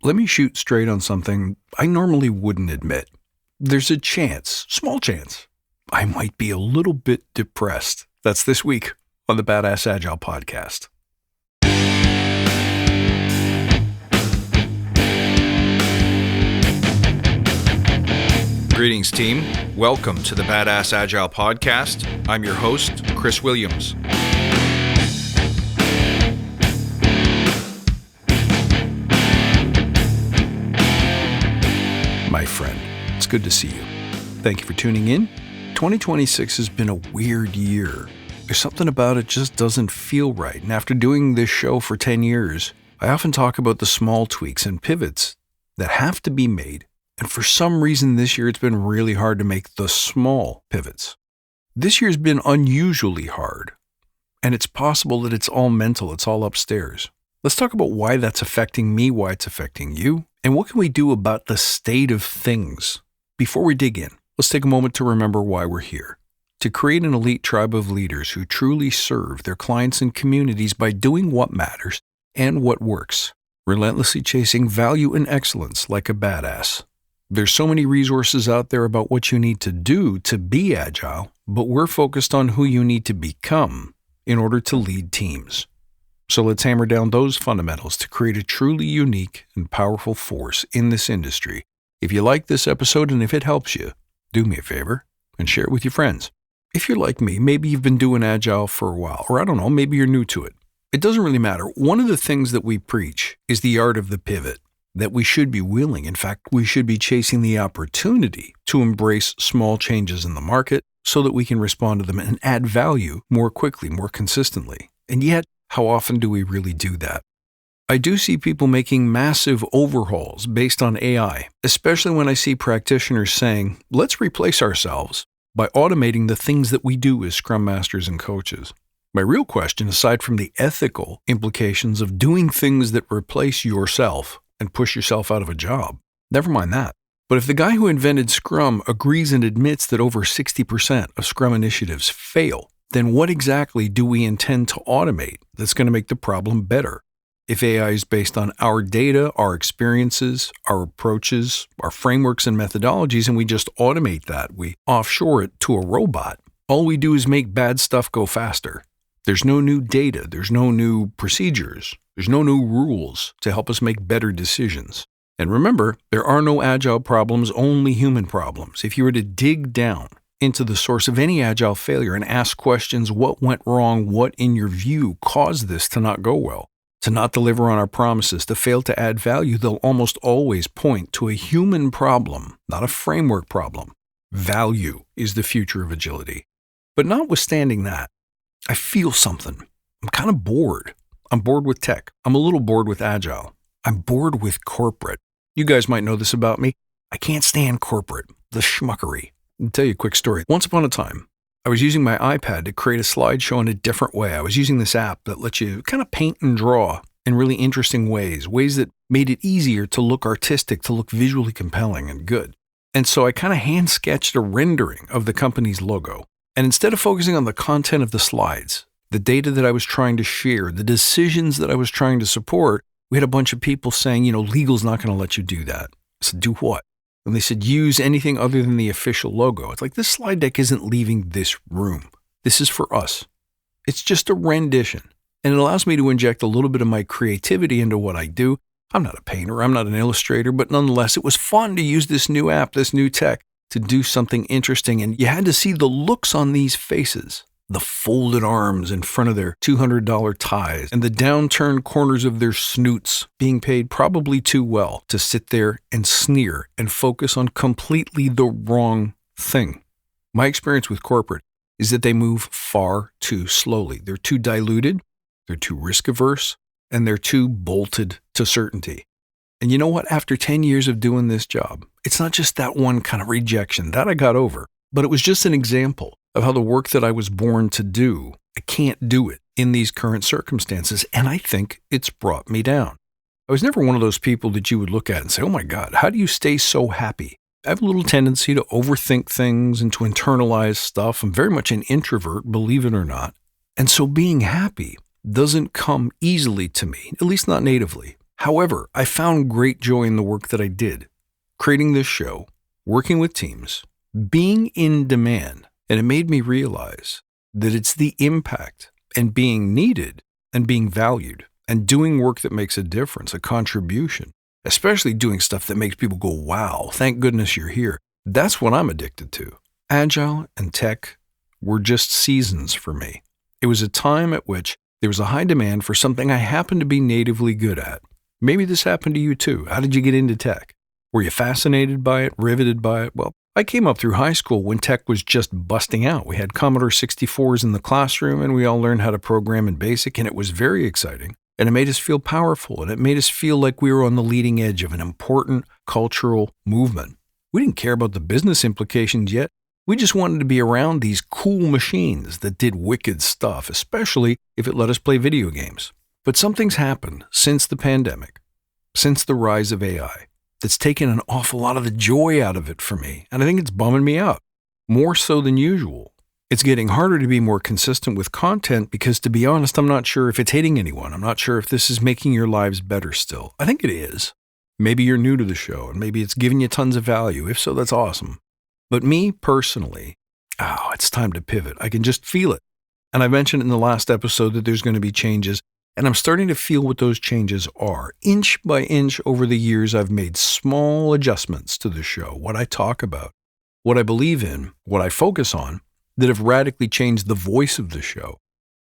let me shoot straight on something I normally wouldn't admit. There's a chance, small chance, I might be a little bit depressed. That's this week on the Badass Agile podcast. Greetings, team. Welcome to the Badass Agile podcast. I'm your host, Chris Williams. My friend, it's good to see you. Thank you for tuning in. 2026 has been a weird year. There's something about it just doesn't feel right. And after doing this show for 10 years, I often talk about the small tweaks and pivots that have to be made. And for some reason this year, it's been really hard to make the small pivots. This year's been unusually hard. And it's possible that it's all mental. It's all upstairs. Let's talk about why that's affecting me, why it's affecting you, and what can we do about the state of things? Before we dig in, let's take a moment to remember why we're here. To create an elite tribe of leaders who truly serve their clients and communities by doing what matters and what works, relentlessly chasing value and excellence like a badass. There's so many resources out there about what you need to do to be agile, but we're focused on who you need to become in order to lead teams. So let's hammer down those fundamentals to create a truly unique and powerful force in this industry. If you like this episode and if it helps you, do me a favor and share it with your friends. If you're like me, maybe you've been doing Agile for a while, or I don't know, maybe you're new to it. It doesn't really matter. One of the things that we preach is the art of the pivot. That we should be willing, in fact, we should be chasing the opportunity to embrace small changes in the market so that we can respond to them and add value more quickly, more consistently. And yet, how often do we really do that? I do see people making massive overhauls based on AI, especially when I see practitioners saying, let's replace ourselves by automating the things that we do as Scrum Masters and coaches. My real question, aside from the ethical implications of doing things that replace yourself, and push yourself out of a job. Never mind that. But if the guy who invented Scrum agrees and admits that over 60% of Scrum initiatives fail, then what exactly do we intend to automate that's going to make the problem better? If AI is based on our data, our experiences, our approaches, our frameworks and methodologies, and we just automate that, we offshore it to a robot, all we do is make bad stuff go faster. There's no new data, there's no new procedures, there's no new rules to help us make better decisions. And remember, there are no Agile problems, only human problems. If you were to dig down into the source of any Agile failure and ask questions, what went wrong, what in your view caused this to not go well, to not deliver on our promises, to fail to add value, they'll almost always point to a human problem, not a framework problem. Value is the future of agility. But notwithstanding that, I feel something. I'm kind of bored. I'm bored with tech. I'm a little bored with Agile. I'm bored with corporate. You guys might know this about me. I can't stand corporate, the schmuckery. I'll tell you a quick story. Once upon a time, I was using my iPad to create a slideshow in a different way. I was using this app that lets you kind of paint and draw in really interesting ways that made it easier to look artistic, to look visually compelling and good. And so I kind of hand sketched a rendering of the company's logo. And instead of focusing on the content of the slides, the data that I was trying to share, the decisions that I was trying to support, we had a bunch of people saying, legal's not going to let you do that. I said, do what? And they said, use anything other than the official logo. It's like, this slide deck isn't leaving this room. This is for us. It's just a rendition. And it allows me to inject a little bit of my creativity into what I do. I'm not a painter. I'm not an illustrator. But nonetheless, it was fun to use this new app, this new tech, to do something interesting. And you had to see the looks on these faces, the folded arms in front of their $200 ties and the downturned corners of their snoots being paid probably too well to sit there and sneer and focus on completely the wrong thing. My experience with corporate is that they move far too slowly. They're too diluted, they're too risk averse, and they're too bolted to certainty. And you know what? After 10 years of doing this job, it's not just that one kind of rejection that I got over, but it was just an example of how the work that I was born to do, I can't do it in these current circumstances. And I think it's brought me down. I was never one of those people that you would look at and say, oh my God, how do you stay so happy? I have a little tendency to overthink things and to internalize stuff. I'm very much an introvert, believe it or not. And so being happy doesn't come easily to me, at least not natively. However, I found great joy in the work that I did, creating this show, working with teams, being in demand, and it made me realize that it's the impact and being needed and being valued and doing work that makes a difference, a contribution, especially doing stuff that makes people go, wow, thank goodness you're here. That's what I'm addicted to. Agile and tech were just seasons for me. It was a time at which there was a high demand for something I happened to be natively good at. Maybe this happened to you too. How did you get into tech? Were you fascinated by it, riveted by it? Well, I came up through high school when tech was just busting out. We had Commodore 64s in the classroom and we all learned how to program in BASIC, and it was very exciting. And it made us feel powerful, and it made us feel like we were on the leading edge of an important cultural movement. We didn't care about the business implications yet. We just wanted to be around these cool machines that did wicked stuff, especially if it let us play video games. But something's happened since the pandemic, since the rise of AI, that's taken an awful lot of the joy out of it for me, and I think it's bumming me out, more so than usual. It's getting harder to be more consistent with content because, to be honest, I'm not sure if it's hitting anyone. I'm not sure if this is making your lives better still. I think it is. Maybe you're new to the show, and maybe it's giving you tons of value. If so, that's awesome. But me personally, it's time to pivot. I can just feel it. And I mentioned in the last episode that there's going to be changes, and I'm starting to feel what those changes are. Inch by inch over the years, I've made small adjustments to the show, what I talk about, what I believe in, what I focus on, that have radically changed the voice of the show.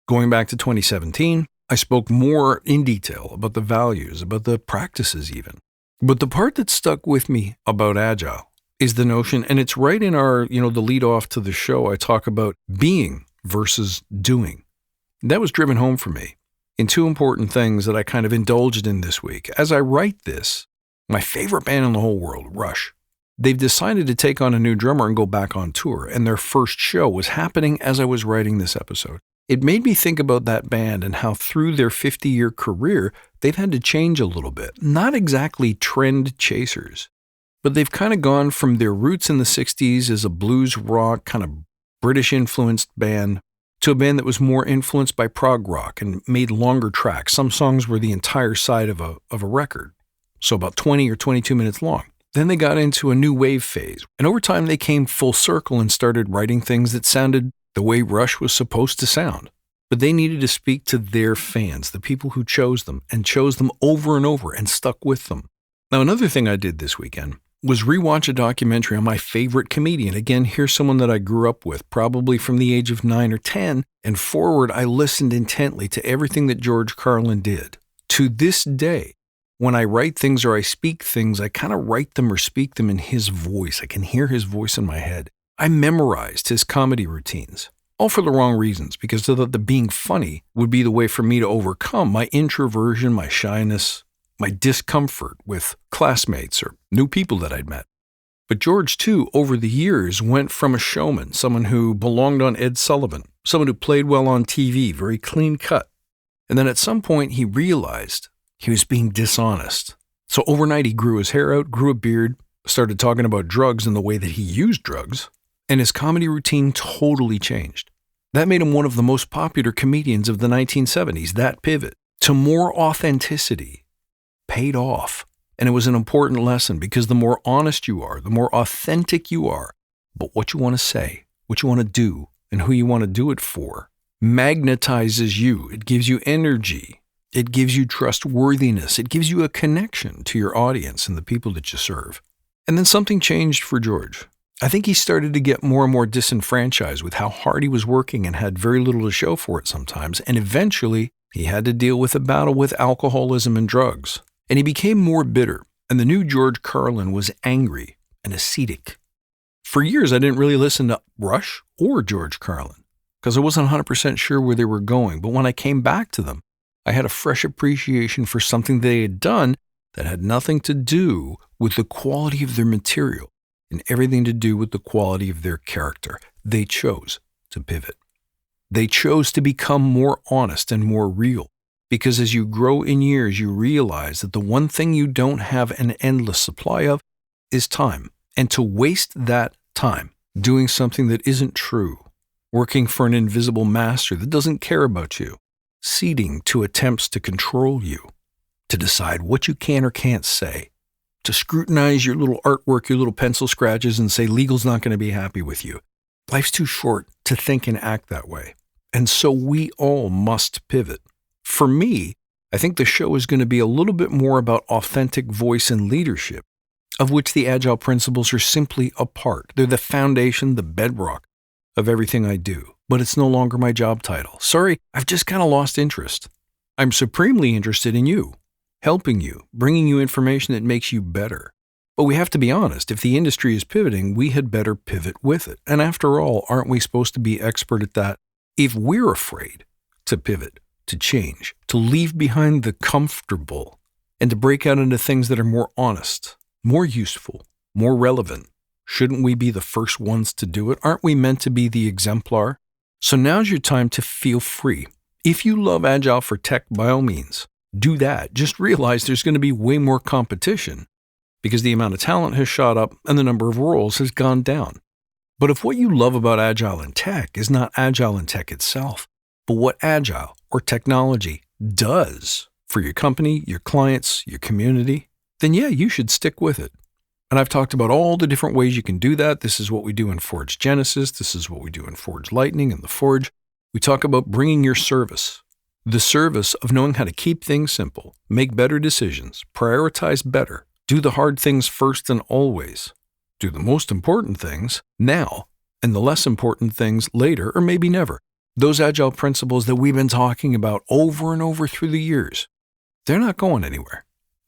Going back to 2017, I spoke more in detail about the values, about the practices even. But the part that stuck with me about Agile is the notion, and it's right in our, the lead off to the show, I talk about being versus doing. That was driven home for me in two important things that I kind of indulged in this week. As I write this, my favorite band in the whole world, Rush, they've decided to take on a new drummer and go back on tour, and their first show was happening as I was writing this episode. It made me think about that band and how through their 50-year career, they've had to change a little bit. Not exactly trend chasers, but they've kind of gone from their roots in the 60s as a blues rock, kind of British-influenced band, to a band that was more influenced by prog rock and made longer tracks. Some songs were the entire side of a record, so about 20 or 22 minutes long. Then they got into a new wave phase, and over time they came full circle and started writing things that sounded the way Rush was supposed to sound. But they needed to speak to their fans, the people who chose them, and chose them over and over and stuck with them. Now, another thing I did this weekend was rewatch a documentary on my favorite comedian. Again, here's someone that I grew up with, probably from the age of 9 or 10, and forward I listened intently to everything that George Carlin did. To this day, when I write things or I speak things, I kind of write them or speak them in his voice. I can hear his voice in my head. I memorized his comedy routines, all for the wrong reasons, because I thought that being funny would be the way for me to overcome my introversion, my shyness, my discomfort with classmates or new people that I'd met. But George, too, over the years, went from a showman, someone who belonged on Ed Sullivan, someone who played well on TV, very clean cut. And then at some point, he realized he was being dishonest. So overnight, he grew his hair out, grew a beard, started talking about drugs and the way that he used drugs, and his comedy routine totally changed. That made him one of the most popular comedians of the 1970s. That pivot to more authenticity paid off. And it was an important lesson because the more honest you are, the more authentic you are, but what you want to say, what you want to do, and who you want to do it for, magnetizes you. It gives you energy. It gives you trustworthiness. It gives you a connection to your audience and the people that you serve. And then something changed for George. I think he started to get more and more disenfranchised with how hard he was working and had very little to show for it sometimes. And eventually, he had to deal with a battle with alcoholism and drugs. And he became more bitter. And the new George Carlin was angry and ascetic. For years, I didn't really listen to Rush or George Carlin because I wasn't 100% sure where they were going. But when I came back to them, I had a fresh appreciation for something they had done that had nothing to do with the quality of their material and everything to do with the quality of their character. They chose to pivot. They chose to become more honest and more real. Because as you grow in years, you realize that the one thing you don't have an endless supply of is time. And to waste that time doing something that isn't true, working for an invisible master that doesn't care about you, ceding to attempts to control you, to decide what you can or can't say, to scrutinize your little artwork, your little pencil scratches, and say legal's not going to be happy with you. Life's too short to think and act that way. And so we all must pivot. For me, I think the show is going to be a little bit more about authentic voice and leadership, of which the Agile principles are simply a part. They're the foundation, the bedrock of everything I do. But it's no longer my job title. Sorry, I've just kind of lost interest. I'm supremely interested in you, helping you, bringing you information that makes you better. But we have to be honest, if the industry is pivoting, we had better pivot with it. And after all, aren't we supposed to be expert at that? If we're afraid to pivot, to change, to leave behind the comfortable, and to break out into things that are more honest, more useful, more relevant, shouldn't we be the first ones to do it? Aren't we meant to be the exemplar? So now's your time to feel free. If you love Agile for tech, by all means, do that. Just realize there's going to be way more competition because the amount of talent has shot up and the number of roles has gone down. But if what you love about Agile in tech is not Agile in tech itself, but what Agile or technology does for your company, your clients, your community, then yeah, you should stick with it. And I've talked about all the different ways you can do that. This is what we do in Forge Genesis. This is what we do in Forge Lightning and the Forge. We talk about bringing your service, the service of knowing how to keep things simple, make better decisions, prioritize better, do the hard things first and always, do the most important things now, and the less important things later or maybe never. Those Agile principles that we've been talking about over and over through the years, they're not going anywhere.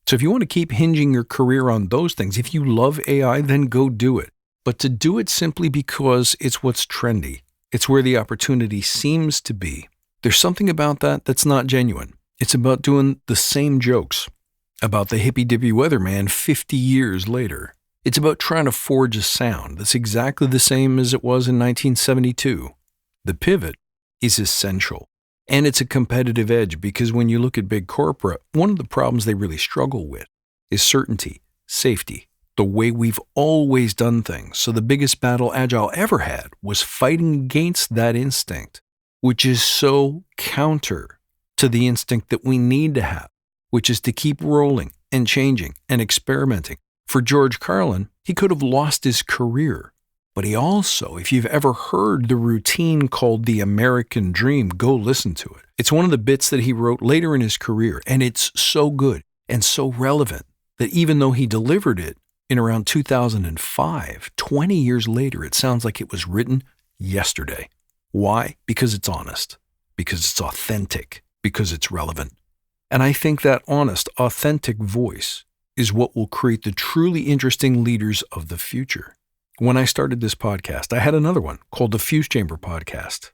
So if you want to keep hinging your career on those things, if you love AI, then go do it. But to do it simply because it's what's trendy, it's where the opportunity seems to be, there's something about that that's not genuine. It's about doing the same jokes about the hippy-dippy weatherman 50 years later. It's about trying to forge a sound that's exactly the same as it was in 1972. The pivot is essential. And it's a competitive edge because when you look at big corporate, one of the problems they really struggle with is certainty, safety, the way we've always done things. So the biggest battle Agile ever had was fighting against that instinct, which is so counter to the instinct that we need to have, which is to keep rolling and changing and experimenting. For George Carlin, he could have lost his career. But he also, if you've ever heard the routine called the American Dream, go listen to it. It's one of the bits that he wrote later in his career, and it's so good and so relevant that even though he delivered it in around 2005, 20 years later, it sounds like it was written yesterday. Why? Because it's honest, because it's authentic, because it's relevant. And I think that honest, authentic voice is what will create the truly interesting leaders of the future. When I started this podcast, I had another one called the Fuse Chamber Podcast.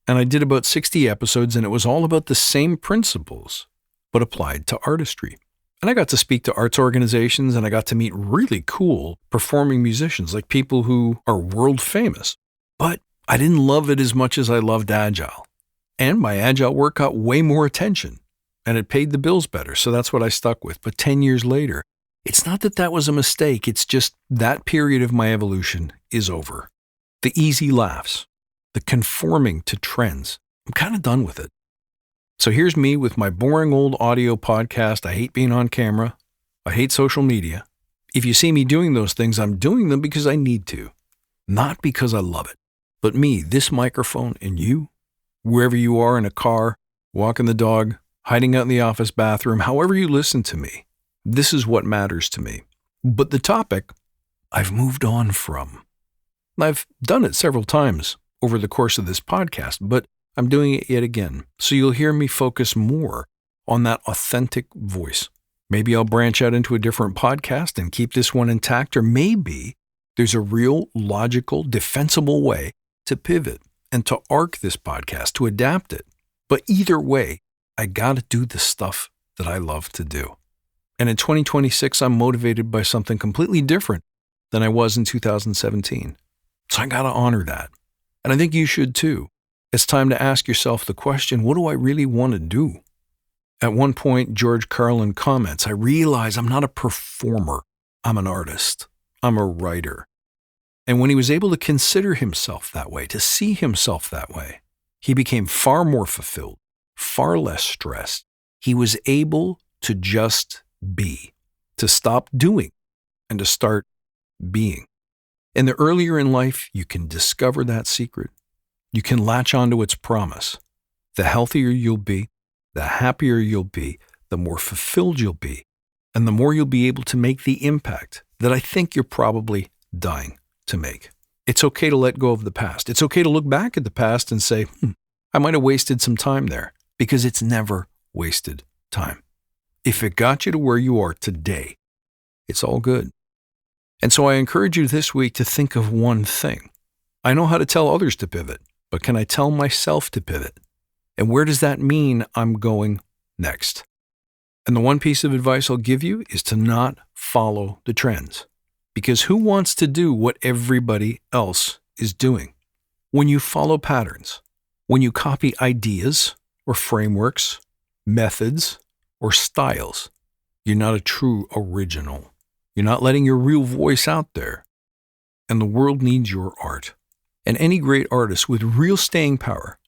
And I did about 60 episodes, and it was all about the same principles, but applied to artistry. And I got to speak to arts organizations, and I got to meet really cool performing musicians, like people who are world famous. But I didn't love it as much as I loved Agile. And my Agile work got way more attention, and it paid the bills better, so that's what I stuck with. But 10 years later, it's not that that was a mistake, it's just that period of my evolution is over. The easy laughs, the conforming to trends, I'm kind of done with it. So here's me with my boring old audio podcast. I hate being on camera. I hate social media. If you see me doing those things, I'm doing them because I need to, not because I love it. But me, this microphone, and you, wherever you are in a car, walking the dog, hiding out in the office bathroom, however you listen to me, this is what matters to me. But the topic, I've moved on from. I've done it several times over the course of this podcast, but I'm doing it yet again. So you'll hear me focus more on that authentic voice. Maybe I'll branch out into a different podcast and keep this one intact, or maybe there's a real, logical, defensible way to pivot and to arc this podcast, to adapt it. But either way, I gotta do the stuff that I love to do. And in 2026, I'm motivated by something completely different than I was in 2017. So I got to honor that. And I think you should too. It's time to ask yourself the question, what do I really want to do? At one point, George Carlin comments, I realize I'm not a performer. I'm an artist. I'm a writer. And when he was able to consider himself that way, to see himself that way, he became far more fulfilled, far less stressed. He was able to just be, to stop doing and to start being. And the earlier in life you can discover that secret, you can latch onto its promise, the healthier you'll be, the happier you'll be, the more fulfilled you'll be, and the more you'll be able to make the impact that I think you're probably dying to make. It's okay to let go of the past. It's okay to look back at the past and say, I might have wasted some time there, because it's never wasted time. If it got you to where you are today, it's all good. And so I encourage you this week to think of one thing. I know how to tell others to pivot, but can I tell myself to pivot? And where does that mean I'm going next? And the one piece of advice I'll give you is to not follow the trends. Because who wants to do what everybody else is doing? When you follow patterns, when you copy ideas or frameworks, methods or styles, you're not a true original. You're not letting your real voice out there. And the world needs your art. And any great artist with real staying power,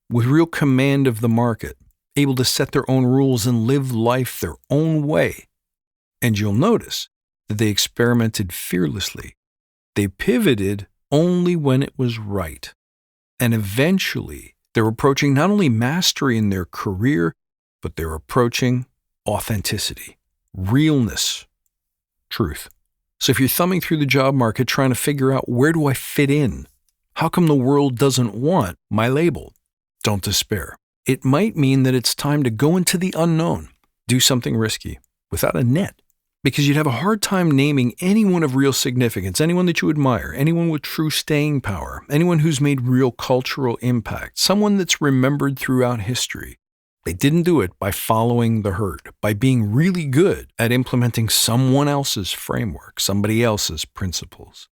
with real command of the market, able to set their own rules and live life their own way. And you'll notice that they experimented fearlessly. They pivoted only when it was right. And eventually, they're approaching not only mastery in their career, but they're approaching authenticity, realness, truth. So if you're thumbing through the job market trying to figure out, where do I fit in? How come the world doesn't want my label? Don't despair. It might mean that it's time to go into the unknown, do something risky, without a net, because you'd have a hard time naming anyone of real significance, anyone that you admire, anyone with true staying power, anyone who's made real cultural impact, someone that's remembered throughout history. They didn't do it by following the herd, by being really good at implementing someone else's framework, somebody else's principles.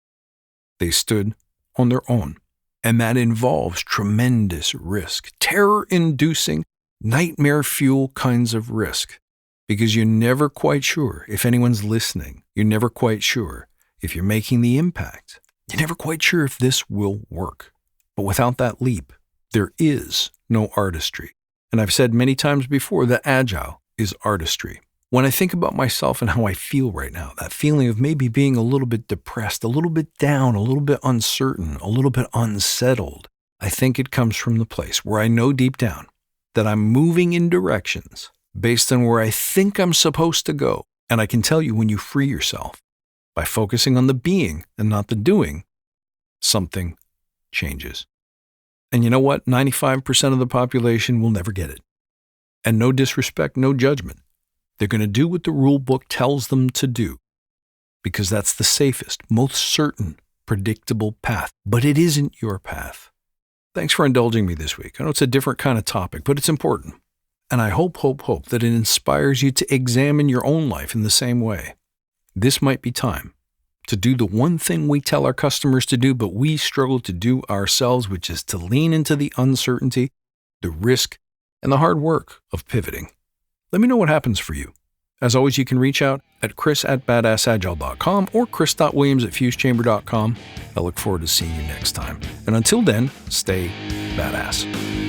They stood on their own. And that involves tremendous risk, terror-inducing, nightmare fuel kinds of risk, because you're never quite sure if anyone's listening. You're never quite sure if you're making the impact. You're never quite sure if this will work. But without that leap, there is no artistry. And I've said many times before that Agile is artistry. When I think about myself and how I feel right now, that feeling of maybe being a little bit depressed, a little bit down, a little bit uncertain, a little bit unsettled, I think it comes from the place where I know deep down that I'm moving in directions based on where I think I'm supposed to go. And I can tell you, when you free yourself by focusing on the being and not the doing, something changes. And you know what? 95% of the population will never get it. And no disrespect, no judgment. They're going to do what the rule book tells them to do, because that's the safest, most certain, predictable path. But it isn't your path. Thanks for indulging me this week. I know it's a different kind of topic, but it's important. And I hope that it inspires you to examine your own life in the same way. This might be time to do the one thing we tell our customers to do, but we struggle to do ourselves, which is to lean into the uncertainty, the risk, and the hard work of pivoting. Let me know what happens for you. As always, you can reach out at chris@badassagile.com or chris.williams@fusechamber.com. I look forward to seeing you next time. And until then, stay badass.